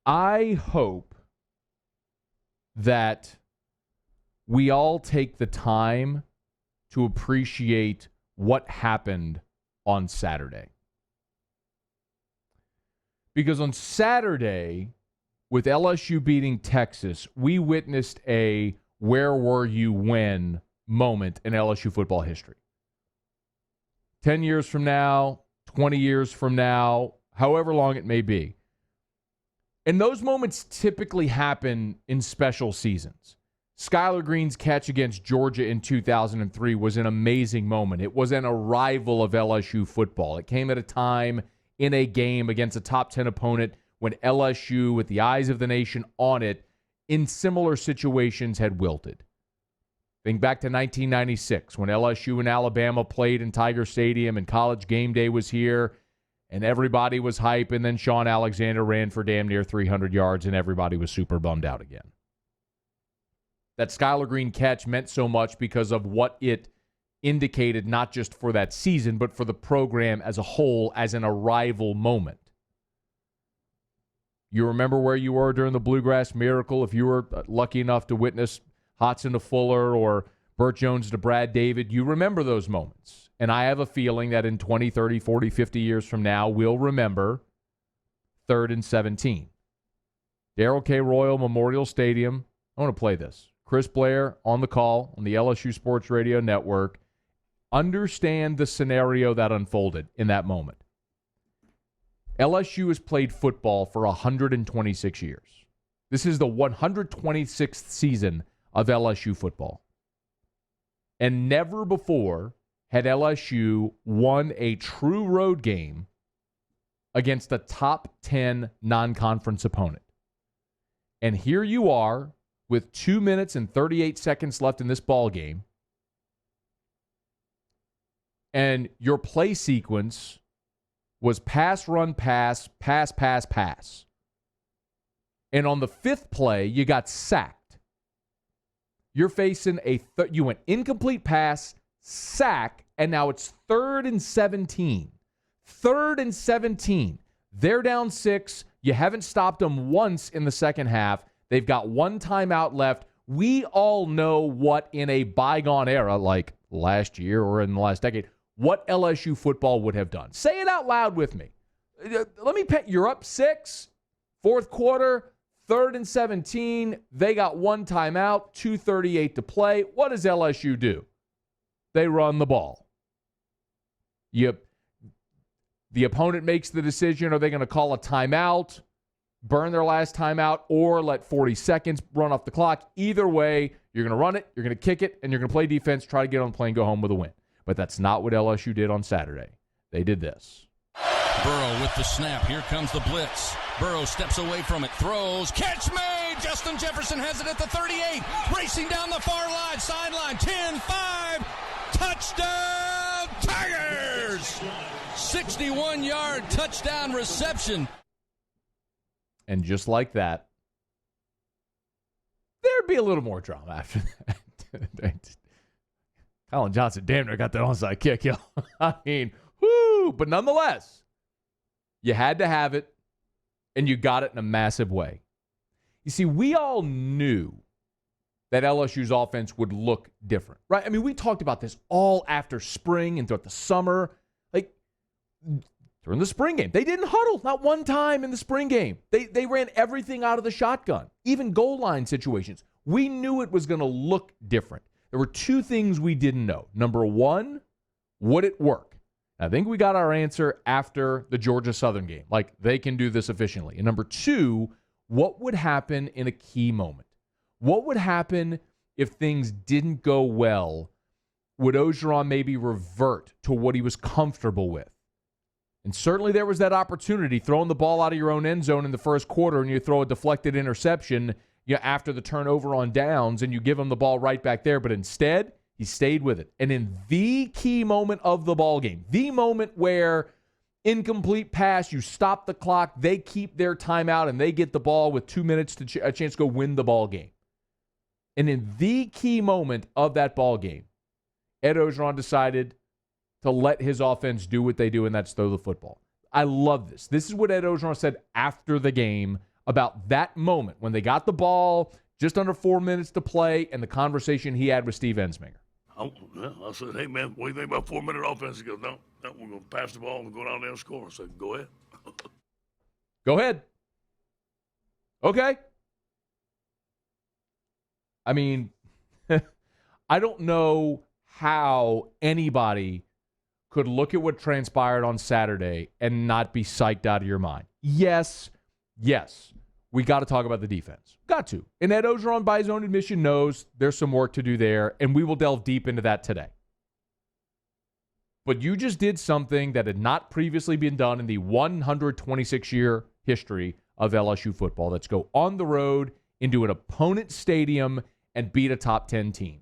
I hope that we all take the time to appreciate what happened on Saturday. Because on Saturday, with LSU beating Texas, we witnessed a where were you when moment in LSU football history. 10 years from now, 20 years from now, however long it may be. And those moments typically happen in special seasons. Skylar Green's catch against Georgia in 2003 was an amazing moment. It was an arrival of LSU football. It came at a time in a game against a top 10 opponent when LSU, with the eyes of the nation on it, in similar situations had wilted. Think back to 1996 when LSU and Alabama played in Tiger Stadium and College Game Day was here and everybody was hype, and then Sean Alexander ran for damn near 300 yards and everybody was super bummed out again. That Skylar Green catch meant so much because of what it indicated, not just for that season, but for the program as a whole, as an arrival moment. You remember where you were during the Bluegrass Miracle if you were lucky enough to witness Hodson to Fuller or Burt Jones to Brad David. You remember those moments. And I have a feeling that in 20, 30, 40, 50 years from now, we'll remember 3rd and 17. Darrell K. Royal Memorial Stadium. I want to play this. Chris Blair on the call on the LSU Sports Radio Network. Understand the scenario that unfolded in that moment. LSU has played football for 126 years. This is the 126th season of LSU football. And never before had LSU won a true road game against a top 10 non-conference opponent. And here you are with 2 minutes and 38 seconds left in this ball game. And your play sequence was pass, run, pass, pass, pass, pass. And on the 5th play, you got sacked. You're facing you went incomplete pass, sack, and now it's 3rd and 17. 3rd and 17. They're down 6. You haven't stopped them once in the second half. They've got one timeout left. We all know what in a bygone era, like last year or in the last decade, what LSU football would have done. Say it out loud with me. Let me pet. You're up 6, 4th quarter, 3rd and 17. They got one timeout, 2:38 to play. What does LSU do? They run the ball. The opponent makes the decision. Are they going to call a timeout, burn their last timeout, or let 40 seconds run off the clock? Either way, you're going to run it, you're going to kick it, and you're going to play defense, try to get on the plane, go home with a win. But that's not what LSU did on Saturday. They did this. Burrow with the snap. Here comes the blitz. Burrow steps away from it. Throws. Catch made. Justin Jefferson has it at the 38. Racing down the far line. Sideline. 10-5. Touchdown Tigers. 61-yard touchdown reception. And just like that, there'd be a little more drama after that. Colin Johnson damn near got that onside kick, yo. I mean, whoo! But nonetheless, you had to have it, and you got it in a massive way. You see, we all knew that LSU's offense would look different, right? I mean, we talked about this all after spring and throughout the summer. Like, during the spring game, they didn't huddle, not one time in the spring game. They ran everything out of the shotgun, even goal line situations. We knew it was going to look different. There were two things we didn't know. Number one, would it work? I think we got our answer after the Georgia Southern game. Like, they can do this efficiently. And number two, what would happen in a key moment? What would happen if things didn't go well? Would Orgeron maybe revert to what he was comfortable with? And certainly there was that opportunity, throwing the ball out of your own end zone in the first quarter, and you throw a deflected interception after the turnover on downs, and you give him the ball right back there. But instead, he stayed with it. And in the key moment of the ball game, the moment where incomplete pass, you stop the clock, they keep their timeout, and they get the ball with 2 minutes to a chance to go win the ball game. And in the key moment of that ball game, Ed Orgeron decided to let his offense do what they do, and that's throw the football. I love this. This is what Ed Orgeron said after the game about that moment when they got the ball, just under 4 minutes to play, and the conversation he had with Steve Ensminger? I said, hey, man, what do you think about 4-minute offense? He goes, no, we're going to pass the ball and go down there and score. I said, go ahead. Go ahead. Okay. I mean, I don't know how anybody could look at what transpired on Saturday and not be psyched out of your mind. Yes, we got to talk about the defense. Got to. And Ed Ogeron, by his own admission, knows there's some work to do there, and we will delve deep into that today. But you just did something that had not previously been done in the 126-year history of LSU football. Let's go on the road into an opponent's stadium and beat a top 10 team.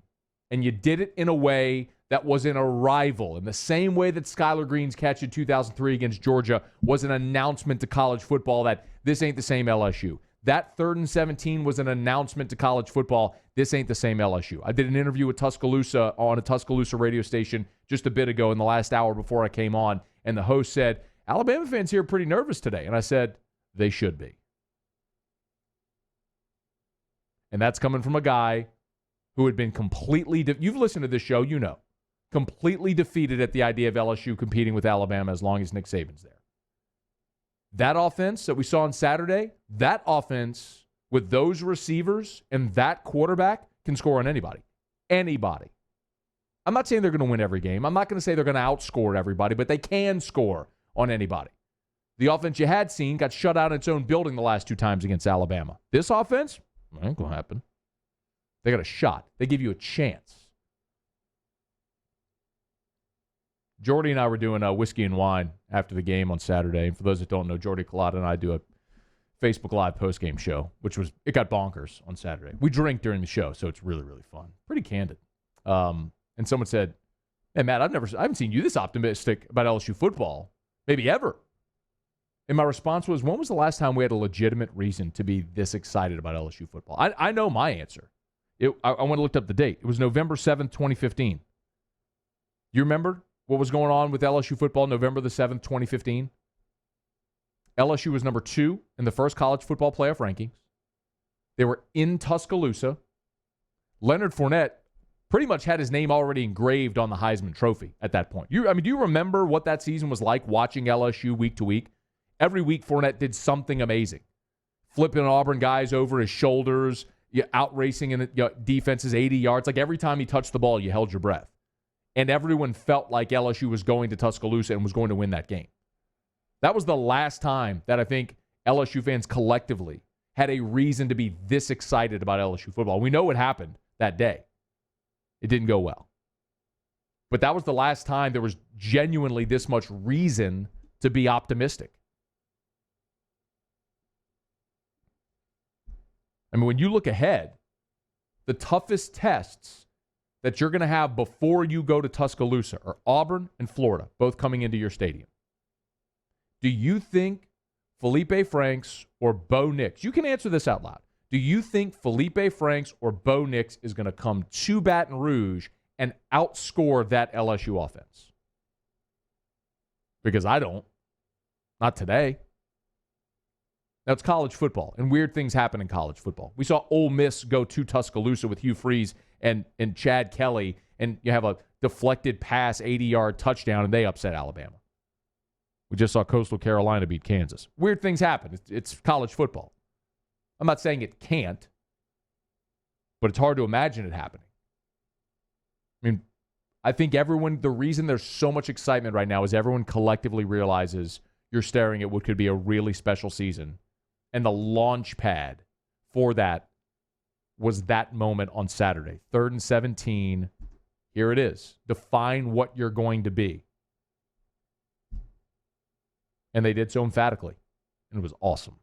And you did it in a way that was an arrival, in the same way that Skylar Green's catch in 2003 against Georgia was an announcement to college football that this ain't the same LSU. That 3rd and 17 was an announcement to college football. This ain't the same LSU. I did an interview with Tuscaloosa on a Tuscaloosa radio station just a bit ago in the last hour before I came on, and the host said, Alabama fans here are pretty nervous today. And I said, they should be. And that's coming from a guy who had been completely, you've listened to this show, you know, completely defeated at the idea of LSU competing with Alabama as long as Nick Saban's there. That offense that we saw on Saturday, that offense with those receivers and that quarterback can score on anybody. Anybody. I'm not saying they're going to win every game. I'm not going to say they're going to outscore everybody, but they can score on anybody. The offense you had seen got shut out in its own building the last 2 times against Alabama. This offense, ain't going to happen. They got a shot. They give you a chance. Jordy and I were doing Whiskey and Wine after the game on Saturday. And for those that don't know, Jordy Collada and I do a Facebook Live postgame show, it got bonkers on Saturday. We drink during the show, so it's really, really fun. Pretty candid. And someone said, hey, Matt, I haven't seen you this optimistic about LSU football, maybe ever. And my response was, when was the last time we had a legitimate reason to be this excited about LSU football? I know my answer. I went and looked up the date. It was November 7th, 2015. You remember what was going on with LSU football November the 7th, 2015? LSU was number 2 in the first college football playoff rankings. They were in Tuscaloosa. Leonard Fournette pretty much had his name already engraved on the Heisman Trophy at that point. Do you remember what that season was like watching LSU week to week? Every week, Fournette did something amazing. Flipping Auburn guys over his shoulders, out-racing in defenses 80 yards. Like every time he touched the ball, you held your breath. And everyone felt like LSU was going to Tuscaloosa and was going to win that game. That was the last time that I think LSU fans collectively had a reason to be this excited about LSU football. We know what happened that day. It didn't go well. But that was the last time there was genuinely this much reason to be optimistic. I mean, when you look ahead, the toughest tests that you're going to have before you go to Tuscaloosa are Auburn and Florida, both coming into your stadium. Do you think Felipe Franks or Bo Nix, you can answer this out loud, do you think Felipe Franks or Bo Nix is going to come to Baton Rouge and outscore that LSU offense? Because I don't. Not today. Now, it's college football, and weird things happen in college football. We saw Ole Miss go to Tuscaloosa with Hugh Freeze and Chad Kelly, and you have a deflected pass, 80-yard touchdown, and they upset Alabama. We just saw Coastal Carolina beat Kansas. Weird things happen. It's college football. I'm not saying it can't, but it's hard to imagine it happening. I mean, I think the reason there's so much excitement right now is everyone collectively realizes you're staring at what could be a really special season. And the launch pad for that was that moment on Saturday. 3rd and 17. Here it is. Define what you're going to be. And they did so emphatically. And it was awesome.